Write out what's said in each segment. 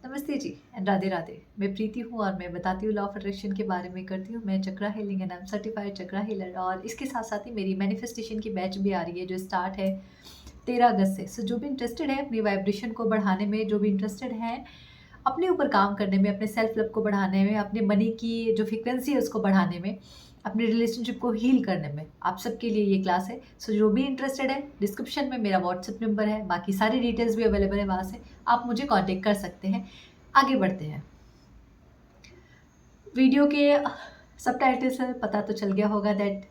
नमस्ते जी एंड राधे राधे। मैं प्रीति हूँ और मैं बताती हूँ लॉ ऑफ अट्रैक्शन के बारे में करती हूँ। मैं chakra healing and I am certified chakra healer और इसके साथ साथ ही मेरी मैनिफेस्टेशन की बैच भी आ रही है जो स्टार्ट है 13 अगस्त से। सो जो भी इंटरेस्टेड है अपनी वाइब्रेशन को बढ़ाने में, जो भी इंटरेस्टेड है अपने ऊपर काम करने में, अपने सेल्फ लव को बढ़ाने में, अपने मनी की जो फ्रिक्वेंसी है उसको बढ़ाने में, अपने रिलेशनशिप को हील करने में, आप सबके लिए ये क्लास है। सो जो भी इंटरेस्टेड है, डिस्क्रिप्शन में मेरा व्हाट्सएप नंबर है, बाकी सारी डिटेल्स भी अवेलेबल है, वहाँ से आप मुझे कांटेक्ट कर सकते हैं। आगे बढ़ते हैं। वीडियो के सबटाइटल से पता तो चल गया होगा दैट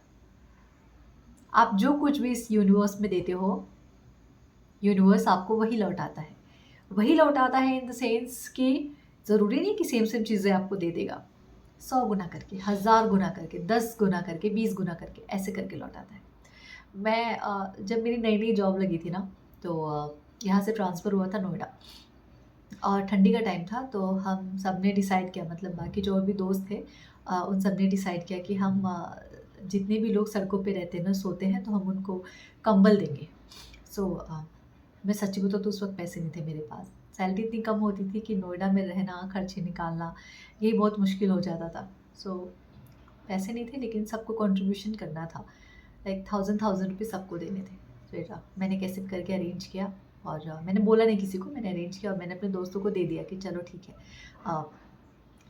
आप जो कुछ भी इस यूनिवर्स में देते हो, यूनिवर्स आपको वही लौटाता है। वही लौटाता है इन द सेंस कि ज़रूरी नहीं कि सेम सेम चीज़ें आपको दे देगा। 100 गुना करके, 1000 गुना करके, 10 गुना करके, 20 गुना करके, ऐसे करके लौटाता है। मैं जब मेरी नई नई जॉब लगी थी ना, तो यहाँ से ट्रांसफ़र हुआ था नोएडा और ठंडी का टाइम था। तो हम सब ने डिसाइड किया, मतलब बाकी जो और भी दोस्त थे उन सब ने डिसाइड किया कि हम जितने भी लोग सड़कों पे रहते हैं ना, सोते हैं, तो हम उनको कंबल देंगे। सो मैं सच्ची बताऊँ तो उस वक़्त पैसे नहीं थे मेरे पास। सैलरी इतनी कम होती थी कि नोएडा में रहना, खर्चे निकालना, यही बहुत मुश्किल हो जाता था। सो पैसे नहीं थे लेकिन सबको कंट्रीब्यूशन करना था। लाइक 1000 रुपीज़ सबको देने थे। फिर मैंने कैसे भी करके अरेंज किया और मैंने बोला नहीं किसी को, मैंने अरेंज किया और मैंने अपने दोस्तों को दे दिया कि चलो ठीक है,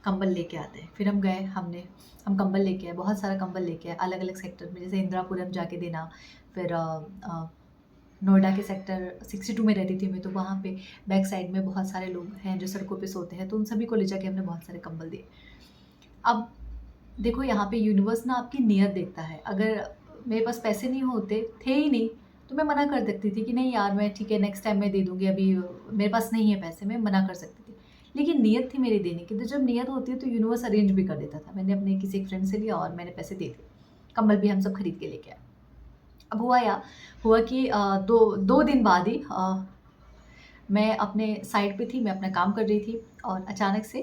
कंबल लेके आते हैं। फिर हम गए, हम कंबल लेके आए, बहुत सारा कंबल लेके आए अलग-अलग सेक्टर में, जैसे इंदिरापुरम जाके देना, फिर नोएडा के सेक्टर 62 में रहती थी मैं, तो वहाँ पे बैक साइड में बहुत सारे लोग हैं जो सड़कों पे सोते हैं, तो उन सभी को ले जाके हमने बहुत सारे कंबल दिए। अब देखो यहाँ पे यूनिवर्स ना आपकी नीयत देखता है। अगर मेरे पास पैसे नहीं होते, थे ही नहीं, तो मैं मना कर सकती थी कि नहीं यार मैं ठीक है नेक्स्ट टाइम मैं दे दूँगी, अभी मेरे पास नहीं है पैसे, मैं मना कर सकती थी। लेकिन नीयत थी मेरी देने की, तो जब नीयत होती है तो यूनिवर्स अरेंज भी कर देता था। मैंने अपने किसी एक फ्रेंड से लिया और मैंने पैसे दे दिए। कंबल भी हम सब खरीद के लेके आए। अब हुआ कि 2 दिन बाद ही मैं अपने साइट पे थी, मैं अपना काम कर रही थी और अचानक से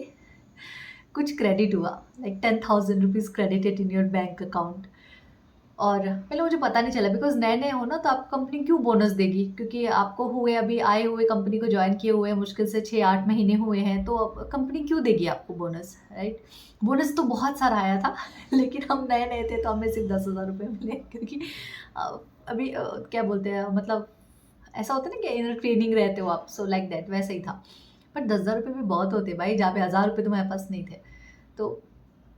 कुछ क्रेडिट हुआ, like 10,000 rupees credited in your bank account. और पहले मुझे पता नहीं चला, बिकॉज़ नए-नए हो ना, तो आपको कंपनी क्यों बोनस देगी? क्योंकि आपको हुए अभी आए हुए, कंपनी को जॉइन किए हुए मुश्किल से 6-8 महीने हुए हैं, तो अब कंपनी क्यों देगी आपको बोनस, राइट? बोनस तो बहुत सारा आया था लेकिन हम नए-नए थे तो हमें सिर्फ़ 10,000 रुपए मिले क्योंकि अभी क्या बोलते हैं, मतलब ऐसा होता है ना कि इनर ट्रेनिंग रहते हो आप, सो लाइक दैट वैसा ही था। बट 10,000 रुपए भी बहुत होते हैं भाई, जहाँ पे 1000 रुपए तुम्हारे पास नहीं थे। तो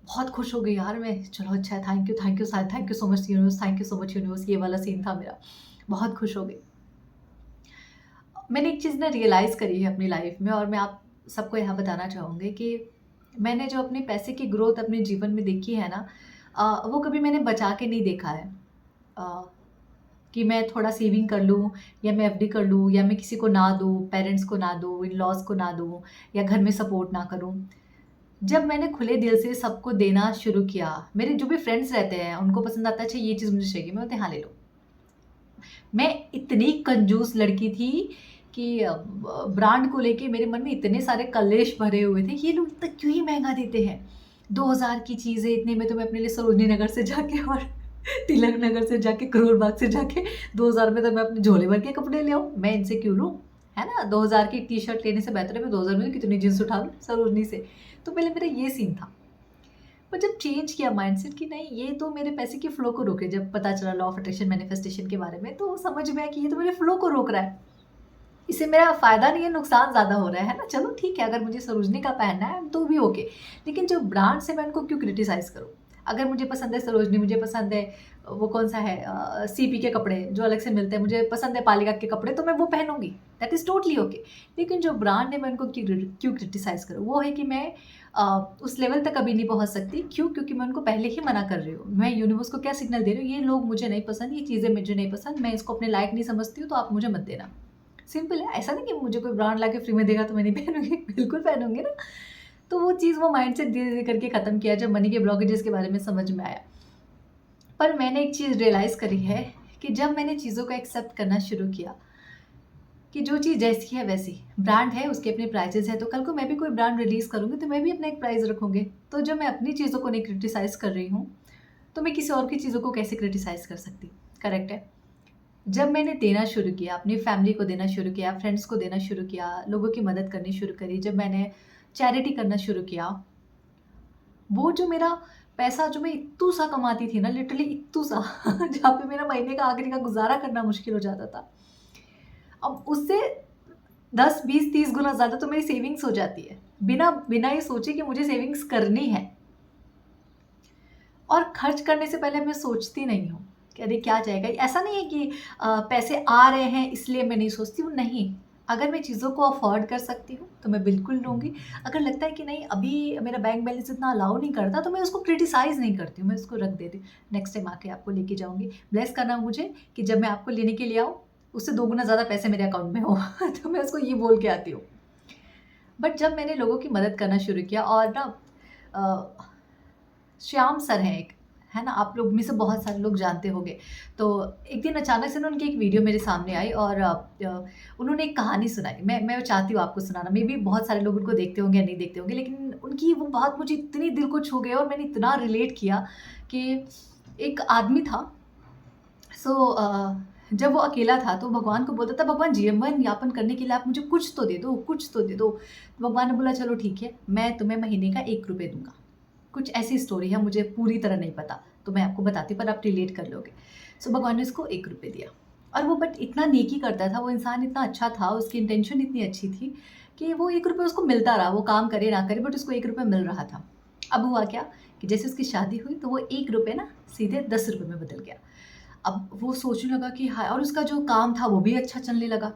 बहुत खुश हो गई यार मैं, चलो अच्छा है, thank you sir, thank you so much universe, thank you so much universe, ये वाला सीन था मेरा। बहुत खुश हो गई। मैंने एक चीज़ ना रियलाइज़ करी है अपनी लाइफ में और मैं आप सबको यहाँ बताना चाहूँगी कि मैंने जो अपने पैसे की ग्रोथ अपने जीवन में देखी है ना, वो कभी मैंने बचा के नहीं देखा है। अ, कि मैं थोड़ा सेविंग कर लूँ या मैं एफडी कर लूँ या मैं किसी को ना दूँ, पेरेंट्स को ना दूँ, इन-लॉज़ को ना दूँ या घर में सपोर्ट ना करूँ। जब मैंने खुले दिल से सबको देना शुरू किया, मेरे जो भी फ्रेंड्स रहते हैं, उनको पसंद आता है, अच्छा ये चीज़ मुझे चाहिए, मैं बोलती हाँ, ले लो। मैं इतनी कंजूस लड़की थी कि ब्रांड को लेके मेरे मन में इतने सारे कलेश भरे हुए थे, ये लोग इतना क्यों ही महँगा देते हैं? 2000 की चीज़ें इतने में, तो मैं अपने लिए सरोजनी नगर से जाके और तिलक नगर से जाके, करोल बाग से जाके 2000 में तो मैं अपने झोले भर के कपड़े ले आऊँ, मैं इनसे क्यों लूँ? है ना? 2000 की टी-शर्ट लेने से बेहतर है मैं 2000 में कितनी जीन्स उठा लूँ सरोजनी से। तो पहले मेरा ये सीन था। पर जब चेंज किया माइंडसेट कि नहीं, ये तो मेरे पैसे की फ्लो को रोके, जब पता चला लॉ ऑफ अट्रैक्शन मैनिफेस्टेशन के बारे में, तो समझ में आया कि ये तो मेरे फ्लो को रोक रहा है। इससे मेरा फ़ायदा नहीं है, नुकसान ज़्यादा हो रहा है ना? चलो ठीक है, अगर मुझे सरोजनी का पहनना है तो भी ओके। लेकिन जो ब्रांड्स है मैं उनको क्यों क्रिटिसाइज़ करूँ? अगर मुझे पसंद है सरोजनी, मुझे पसंद है वो कौन-सा है सीपी के कपड़े जो अलग से मिलते हैं, मुझे पसंद है पालिका के कपड़े, तो मैं वो पहनूँगी। That is totally okay. लेकिन जो ब्रांड है मैं उनको क्यों क्रिटिसाइज़ करूँ? वो है कि मैं उस लेवल तक कभी नहीं पहुँच सकती। क्यों? क्योंकि मैं उनको पहले ही मना कर रही हूँ। मैं यूनिवर्स को क्या सिग्नल दे रही हूँ, ये लोग मुझे नहीं पसंद, ये चीज़ें मुझे नहीं पसंद, मैं इसको अपने लायक नहीं समझती हूँ, तो आप मुझे मत देना। सिंपल है, ऐसा नहीं कि मुझे कोई ब्रांड लाके फ्री में देगा तो मैं नहीं पहनूँगी, बिल्कुल पहनूँगी ना। तो वो चीज़, वो माइंडसेट धीरे-धीरे करके ख़त्म किया जब मनी के ब्लॉकेजेस के बारे में समझ में आया। पर मैंने एक चीज़ रियलाइज़ करी है कि जब मैंने चीज़ों को एक्सेप्ट करना शुरू किया कि जो चीज़ जैसी है वैसी, ब्रांड है उसके अपने प्राइसेज़ हैं, तो कल को मैं भी कोई ब्रांड रिलीज़ करूँगी तो मैं भी अपना एक प्राइस रखूँगी। तो जब मैं अपनी चीज़ों को नहीं क्रिटिसाइज़ कर रही हूँ, तो मैं किसी और की चीज़ों को कैसे क्रिटिसाइज़ कर सकती? करेक्ट है? जब मैंने देना शुरू किया, अपनी फैमिली को देना शुरू किया, फ्रेंड्स को देना शुरू किया, लोगों की मदद करनी शुरू करी, जब मैंने चैरिटी करना शुरू किया, वो जो मेरा पैसा जो मैं इत्तू सा कमाती थी ना, लिटरली इत्तू सा जहाँ पे मेरा महीने का आखिरी का गुज़ारा करना मुश्किल हो जाता था। अब उससे 10, 20, 30 गुना ज़्यादा तो मेरी सेविंग्स हो जाती है। बिना बिना ये सोचे कि मुझे सेविंग्स करनी है। और खर्च करने से पहले मैं सोचती नहीं हूँ कि अरे क्या जाएगा? ऐसा नहीं है कि पैसे आ रहे हैं इसलिए मैं नहीं सोचती हूँ, नहीं। अगर मैं चीज़ों को अफ़ोर्ड कर सकती हूँ, तो मैं बिल्कुल लूँगी। अगर लगता है कि नहीं अभी मेरा बैंक बैलेंस इतना अलाउ नहीं करता, तो मैं उसको क्रिटिसाइज़ नहीं करती हूँ, मैं उसको रख देती हूँ। नेक्स्ट टाइम आके आपको लेके जाऊँगी। ब्लेस करना मुझे कि जब मैं आपको लेने के लिए आऊँ, उससे 2 गुना ज़्यादा पैसे मेरे अकाउंट में हो तो मैं उसको ये बोल के आती हूँ। बट जब मैंने लोगों की मदद करना शुरू किया और ना श्याम सर हैं एक, है ना? आप लोग में से बहुत सारे लोग जानते होंगे। तो एक दिन अचानक से ना उनकी एक वीडियो मेरे सामने आई और उन्होंने एक कहानी सुनाई। मैं चाहती हूँ आपको सुनाना। मेबी बहुत सारे लोग उनको देखते होंगे या नहीं देखते होंगे, लेकिन उनकी वो बात मुझे इतनी दिल को छू गई और मैंने इतना रिलेट किया कि एक आदमी था। जब वो अकेला था तो भगवान को बोलता था, भगवान जीवन यापन करने के लिए आप मुझे कुछ तो दे दो, कुछ तो दे दो। तो भगवान ने बोला चलो ठीक है, मैं तुम्हें महीने का 1 रुपए दूँगा। कुछ ऐसी स्टोरी है, मुझे पूरी तरह नहीं पता, तो मैं आपको बताती हूँ पर आप रिलेट कर लोगे। भगवान ने उसको 1 रुपए दिया और वो बट इतना नेकी करता था, वो इंसान इतना अच्छा था, उसकी इंटेंशन इतनी अच्छी थी कि वो 1 रुपए उसको मिलता रहा, वो काम करे ना करे बट उसको 1 रुपए मिल रहा था। अब हुआ क्या कि जैसे उसकी शादी हुई तो वो 1 रुपए ना सीधे 10 रुपए में बदल गया। अब वो सोचने लगा कि हाय, और उसका जो काम था वो भी अच्छा चलने लगा।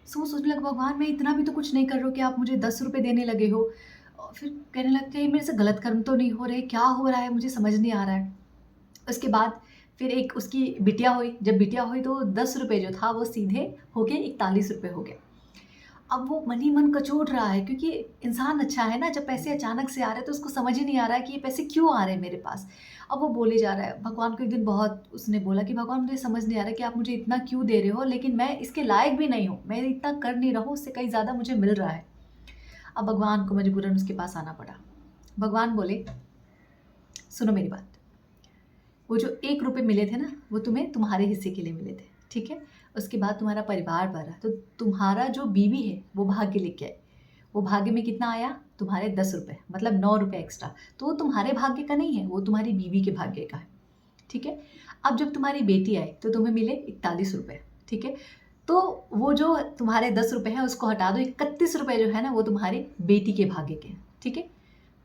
वो सोचने लगा भगवान मैं इतना भी तो कुछ नहीं कर रहा हूँ कि आप मुझे 10 रुपए देने लगे हो। और फिर कहने लगा कहीं मेरे से गलत कर्म तो नहीं हो रहे, क्या हो रहा है मुझे समझ नहीं आ रहा है। उसके बाद फिर एक उसकी बिटिया हुई, जब बिटिया हुई तो 10 रुपए जो था वो सीधे हो के 41 रुपए हो गए। अब वो मन ही मन कचोट रहा है क्योंकि इंसान अच्छा है ना, जब पैसे अचानक से आ रहे हैं तो उसको समझ ही नहीं आ रहा है कि ये पैसे क्यों आ रहे हैं मेरे पास। अब वो बोले जा रहा है भगवान को, एक दिन बहुत उसने बोला कि भगवान मुझे समझ नहीं आ रहा कि आप मुझे इतना क्यों दे रहे हो, लेकिन मैं इसके लायक भी नहीं हूँ, मैं इतना कर नहीं रहा हूँ, उससे कहीं ज़्यादा मुझे मिल रहा है। अब भगवान को मजबूरन उसके पास आना पड़ा। भगवान बोले सुनो मेरी बात, वो जो 1 रुपए मिले थे ना, वो तुम्हें तुम्हारे हिस्से के लिए मिले थे, ठीक है? उसके बाद तुम्हारा परिवार बढ़ा, तो तुम्हारा जो बीवी है, वो भाग्य लेके आई। वो भाग्य में कितना आया? तुम्हारे 10 रुपए, मतलब 9 रुपए एक्स्ट्रा। तो वो तुम्हारे भाग्य का नहीं है, वो तुम्हारी बीवी के भाग्य का है, ठीक है? अब जब तुम्हारी बेटी आई, तो तुम्हें मिले 41 रुपए, ठीक है? तो वो जो तुम्हारे 10 रुपए हैं, उसको हटा दो, 31 रुपए जो है ना, वो तुम्हारी बेटी के भाग्य के हैं, ठीक है?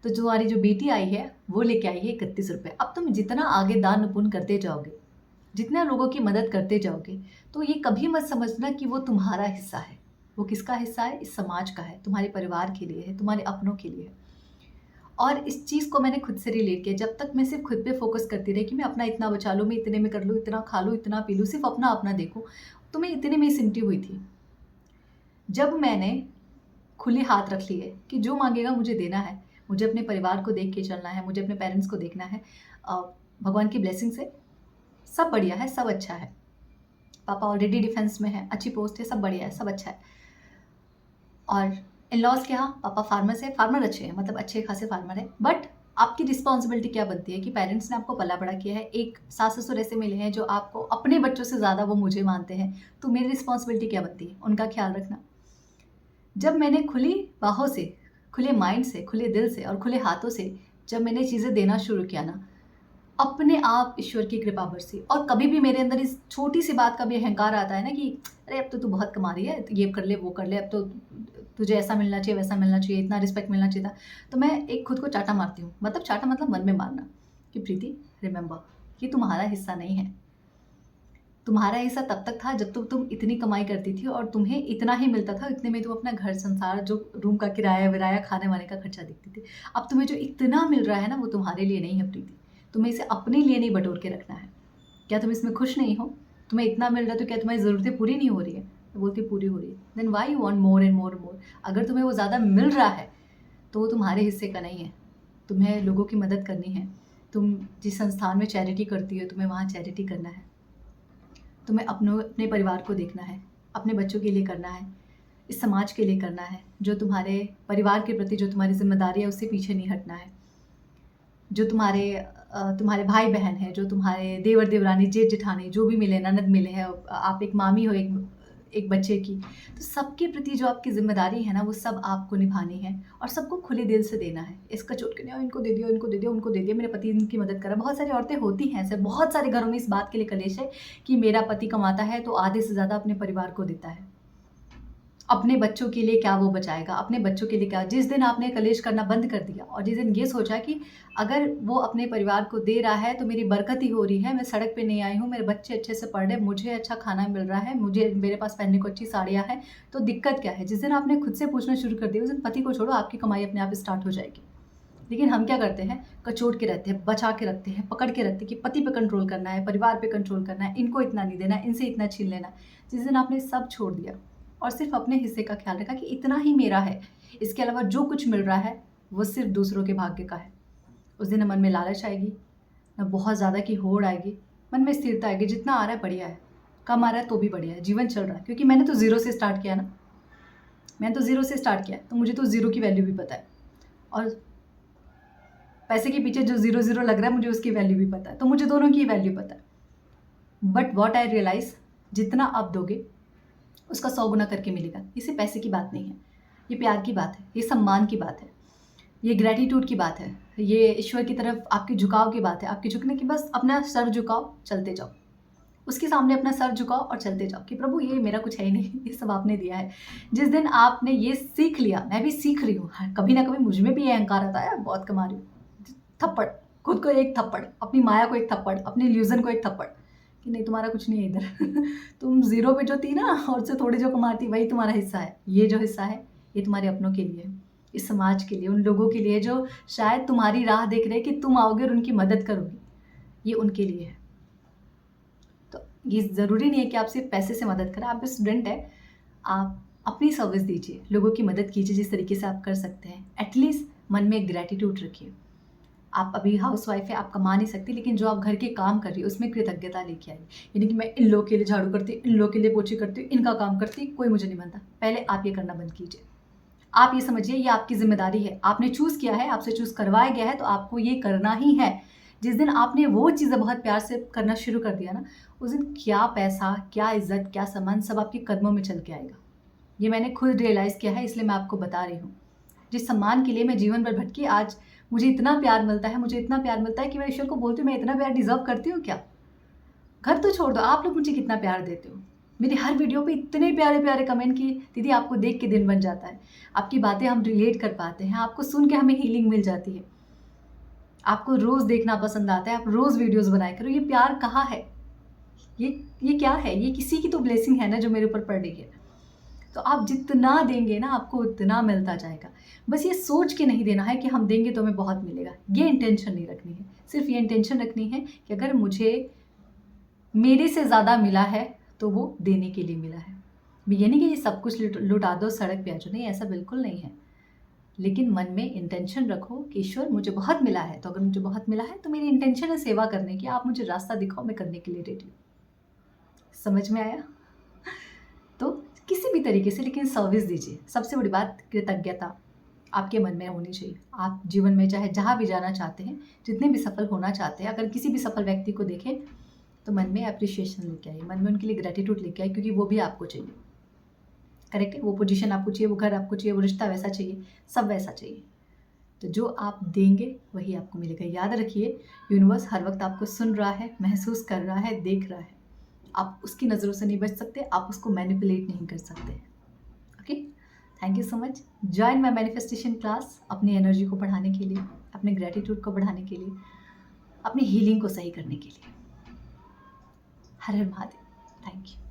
तो जो हमारी जो बेटी आई है वो लेके आई है 31 रुपए। अब तुम जितना आगे दान पुण्य करते जाओगे, जितना लोगों की मदद करते जाओगे, तो ये कभी मत समझना कि वो तुम्हारा हिस्सा है। वो किसका हिस्सा है? इस समाज का है, तुम्हारे परिवार के लिए है, तुम्हारे अपनों के लिए है। और इस चीज़ को मैंने खुद से रिलेट किया। जब तक मैं सिर्फ खुद पे फोकस करती रही कि मैं अपना इतना बचा लूँ, मैं इतने में कर लूँ, इतना खा लूँ, इतना पी लूँ, सिर्फ अपना अपना देखूँ, तो मैं इतने में ही सिमटी हुई थी। जब मैंने खुले हाथ रख लिए कि जो माँगेगा मुझे देना है, मुझे अपने परिवार को देख के चलना है, मुझे अपने पेरेंट्स को देखना है। भगवान की ब्लेसिंग से सब बढ़िया है, सब अच्छा है। पापा ऑलरेडी डिफेंस में है, अच्छी पोस्ट है, सब बढ़िया है, सब अच्छा है। और इन-लॉज़ के यहाँ पापा फार्मर्स हैं, फार्मर अच्छे हैं, मतलब अच्छे खासे फार्मर हैं। बट आपकी रिस्पॉन्सिबिलिटी क्या बनती है कि पेरेंट्स ने आपको पला-बड़ा किया है, एक सास-ससुर ऐसे मिले हैं जो आपको अपने बच्चों से ज़्यादा वो मुझे मानते हैं, तो मेरी रिस्पॉन्सिबिलिटी क्या बनती है? उनका ख्याल रखना। जब मैंने खुली बाहों से, खुले माइंड से, खुले दिल से और खुले हाथों से जब मैंने चीज़ें देना शुरू किया ना, अपने आप ईश्वर की कृपा बरसी। और कभी भी मेरे अंदर इस छोटी-सी बात का भी अहंकार आता है ना कि अरे अब तो तू बहुत कमा रही है, तो ये कर ले, वो कर ले, अब तो तुझे ऐसा मिलना चाहिए, वैसा मिलना चाहिए, इतना रिस्पेक्ट मिलना चाहिए था। तो मैं एक खुद को चाँटा मारती हूँ, मतलब चाँटा मतलब मन में मारना कि प्रीति रिमेंबर, ये तुम्हारा हिस्सा नहीं है। तुम्हारा हिस्सा तब तक था जब तक तुम इतनी कमाई करती थी और तुम्हें इतना ही मिलता था, इतने में तुम अपना घर संसार, जो रूम का किराया-विराया, खाने-वाने का खर्चा देखती थी। अब तुम्हें जो इतना मिल रहा है ना, वो तुम्हारे लिए नहीं है प्रीति। तुम्हें इसे अपने लिए नहीं बटोर के रखना है। क्या तुम इसमें खुश नहीं हो? तुम्हें इतना मिल रहा है तो क्या तुम्हारी ज़रूरतें पूरी नहीं हो रही है? मैं बोलती पूरी हो रही है। Then why you want more and more and more? अगर तुम्हें वो ज़्यादा मिल रहा है, तो वो तुम्हारे हिस्से का नहीं है। तुम्हें लोगों की मदद करनी है। तुम जिस संस्थान में चैरिटी करती हो, तुम्हें वहाँ चैरिटी करना है। तुम्हें अपने परिवार को देखना है, अपने बच्चों के लिए करना है, इस समाज के लिए करना है। जो तुम्हारे परिवार के प्रति जो तुम्हारी ज़िम्मेदारी है, उससे पीछे नहीं हटना है। जो तुम्हारे तुम्हारे भाई बहन हैं, जो तुम्हारे देवर देवरानी जेठ जेठानी जो भी मिले, ननद मिले हैं, आप एक मामी हो एक एक बच्चे की, तो सबके प्रति जो आपकी ज़िम्मेदारी है ना, वो सब आपको निभानी है और सबको खुले दिल से देना है। इसका चोट के नहीं, इनको दे दियो, इनको दे दियो, उनको दे दिया, मेरे पति इनकी मदद करा। बहुत सारी औरतें होती हैं ऐसे, बहुत सारे घरों में इस बात के लिए कलेश है कि मेरा पति कमाता है तो आधे से ज़्यादा अपने परिवार को देता है। अपने बच्चों के लिए क्या वो बचाएगा, अपने बच्चों के लिए क्या। जिस दिन आपने कलेश करना बंद कर दिया और जिस दिन ये सोचा कि अगर वो अपने परिवार को दे रहा है तो मेरी बरकत ही हो रही है, मैं सड़क पे नहीं आई हूँ, मेरे बच्चे अच्छे से पढ़ रहे, मुझे अच्छा खाना मिल रहा है, मुझे मेरे पास पहनने को अच्छी साड़ियाँ हैं, तो दिक्कत क्या है। जिस दिन आपने खुद से पूछना शुरू कर दिया, उस दिन पति को छोड़ो, आपकी कमाई अपने आप स्टार्ट हो जाएगी। लेकिन हम क्या करते हैं, कचोट के रहते हैं, बचा के रखते हैं, पकड़ के रखते हैं कि पति पे कंट्रोल करना है, परिवार पे कंट्रोल करना है, इनको इतना नहीं देना, इनसे इतना छीन लेना है। जिस दिन आपने सब छोड़ दिया और सिर्फ अपने हिस्से का ख्याल रखा कि इतना ही मेरा है, इसके अलावा जो कुछ मिल रहा है वो सिर्फ दूसरों के भाग्य का है, उस दिन न मन में लालच आएगी, न बहुत ज़्यादा की होड़ आएगी, मन में स्थिरता आएगी। जितना आ रहा है बढ़िया है, कम आ रहा है तो भी बढ़िया है, जीवन चल रहा है। क्योंकि मैंने तो ज़ीरो से स्टार्ट किया ना, मैंने तो ज़ीरो से स्टार्ट किया, तो मुझे तो ज़ीरो की वैल्यू भी पता है और पैसे के पीछे जो ज़ीरो ज़ीरो लग रहा है मुझे उसकी वैल्यू भी पता है, तो मुझे दोनों की वैल्यू पता है। बट वॉट आई रियलाइज़, जितना आप दोगे उसका 100 गुना करके मिलेगा। ये सिर्फ पैसे की बात नहीं है, ये प्यार की बात है, ये सम्मान की बात है, ये ग्रैटिट्यूड की बात है, ये ईश्वर की तरफ आपके झुकाव की बात है। आपके झुकने की, बस अपना सर झुकाओ, चलते जाओ, उसके सामने अपना सर झुकाओ और चलते जाओ कि प्रभु ये मेरा कुछ है ही नहीं, ये सब आपने दिया है। जिस दिन आपने ये सीख लिया, मैं भी सीख रही हूँ, कभी ना कभी मुझ में भी ये अहंकार आता है, बहुत कमा रही हूँ, थप्पड़, खुद को एक थप्पड़, अपनी माया को एक थप्पड़, अपने इल्यूजन को एक थप्पड़ कि नहीं तुम्हारा कुछ नहीं है इधर तुम ज़ीरो पे जो थी ना और से थोड़ी जो कमाती वही तुम्हारा हिस्सा है। ये जो हिस्सा है ये तुम्हारे अपनों के लिए है, इस समाज के लिए, उन लोगों के लिए जो शायद तुम्हारी राह देख रहे हैं कि तुम आओगे और उनकी मदद करोगे, ये उनके लिए है। तो ये ज़रूरी नहीं है कि आप सिर्फ पैसे से मदद करें। आप स्टूडेंट है, आप अपनी सर्विस दीजिए, लोगों की मदद कीजिए जिस तरीके से आप कर सकते हैं। एटलीस्ट मन में ग्रैटिट्यूड रखिए। आप अभी हाउसवाइफ है, आप कमा नहीं सकती, लेकिन जो आप घर के काम कर रही है उसमें कृतज्ञता लेके आई। यानी कि मैं इन लोगों के लिए झाड़ू करती, इन लोगों के लिए पोछी करती, इनका काम करती, कोई मुझे नहीं बनता। पहले आप ये करना बंद कीजिए। आप ये समझिए ये आपकी जिम्मेदारी है, आपने चूज़ किया है, आपसे चूज़ करवाया गया है, तो आपको ये करना ही है। जिस दिन आपने वो चीज़ें बहुत प्यार से करना शुरू कर दिया ना, उस दिन क्या पैसा, क्या इज्जत, क्या सम्मान, सब आपके कदमों में चल के आएगा। ये मैंने खुद रियलाइज़ किया है, इसलिए मैं आपको बता रही हूँ। जिस सम्मान के लिए मैं जीवन भर भटकी, आज मुझे इतना प्यार मिलता है, मुझे इतना प्यार मिलता है कि मैं ईश्वर को बोलती हूँ मैं इतना प्यार डिज़र्व करती हूँ क्या? घर तो छोड़ दो, आप लोग मुझे कितना प्यार देते हो। मेरी हर वीडियो पे इतने प्यारे प्यारे कमेंट कि दीदी आपको देख के दिन बन जाता है, आपकी बातें हम रिलेट कर पाते हैं, आपको सुन के हमें हीलिंग मिल जाती है, आपको रोज़ देखना पसंद आता है, आप रोज़ वीडियोज़ बनाया करो। ये प्यार कहाँ है? ये क्या है? ये किसी की तो ब्लेसिंग है ना जो मेरे ऊपर पड़ रही है। तो आप जितना देंगे ना आपको उतना मिलता जाएगा। बस ये सोच के नहीं देना है कि हम देंगे तो हमें बहुत मिलेगा, ये इंटेंशन नहीं रखनी है। सिर्फ ये इंटेंशन रखनी है कि अगर मुझे मेरे से ज़्यादा मिला है तो वो देने के लिए मिला है। ये नहीं कि ये सब कुछ लुटा दो, सड़क पे आ जाओ, नहीं, ऐसा बिल्कुल नहीं है। लेकिन मन में इंटेंशन रखो कि ईश्वर मुझे बहुत मिला है, तो अगर मुझे बहुत मिला है तो मेरी इंटेंशन है सेवा करने की, आप मुझे रास्ता दिखाओ, मैं करने के लिए रेडी हूँ। समझ में आया? तो किसी भी तरीके से लेकिन सर्विस दीजिए। सबसे बड़ी बात कृतज्ञता आपके मन में होनी चाहिए। आप जीवन में चाहे जहाँ भी जाना चाहते हैं, जितने भी सफल होना चाहते हैं, अगर किसी भी सफल व्यक्ति को देखें तो मन में अप्रिशिएशन लेके आइए, मन में उनके लिए ग्रेटिट्यूड लेके आइए, क्योंकि वो भी आपको चाहिए। करेक्ट है? वो पोजीशन आपको चाहिए, वो घर आपको चाहिए, वो रिश्ता वैसा चाहिए, सब वैसा चाहिए। तो जो आप देंगे वही आपको मिलेगा। याद रखिए, यूनिवर्स हर वक्त आपको सुन रहा है, महसूस कर रहा है, देख रहा है। आप उसकी नज़रों से नहीं बच सकते, आप उसको मैनिपुलेट नहीं कर सकते। Okay, thank you so much. Join my manifestation class अपनी एनर्जी को बढ़ाने के लिए, अपने ग्रेटिट्यूड को बढ़ाने के लिए, अपनी हीलिंग को सही करने के लिए। हर हर महादेव। Thank you.